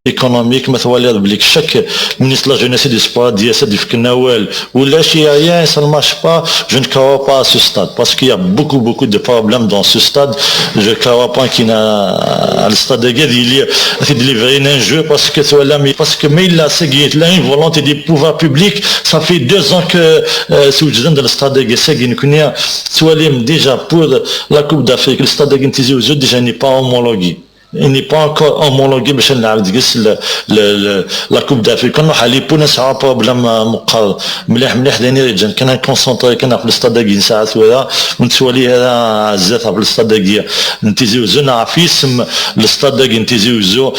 économique مثلا بليك chaque ministre de la jeunesse et du sport dit ça du Nawel ou là rien ça ne marche pas je ne crois pas à ce stade parce qu'il y a beaucoup de problèmes dans ce stade je ne crois pas qu'il y a le stade de guerre il y a délivrer un jeu parce que mais il a segué là une volonté des pouvoirs publics ça fait 2 ans que sous dans le stade de guerre c'est qu'il y a déjà pour la Coupe d'Afrique le stade de guerre déjà n'est pas homologué il n'est pas encore homologué باش نعاود نقص la Coupe d'Afrique كنا حالي بو نسعى بروبليم مليح داني رجال كنا كونسونطري كنا في الاستاد داكي ساعات ولا ونتولي هذا عزاف في الاستاد داكي نتيزيو زنا في اسم الاستاد داكي نتيزيو زو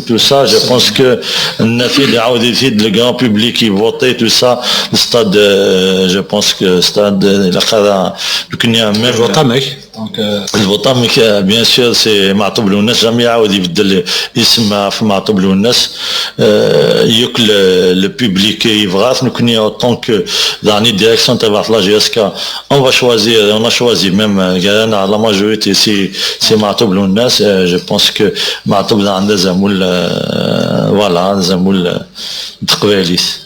tout ça, je pense que le grand public qui votait tout ça, le stade, je pense que le stade, le votant, bien sûr, c'est Ma'toub Lounes, jamais عاود يبدل اسم في Ma'toub Lounes, يوك le public يبغاث نكوني autant que dans les directions تبع la GSK, on a choisi même la majorité c'est Ma'toub Lounes, je pense que Ma'toub عنده زمول voilà زمول تقباليس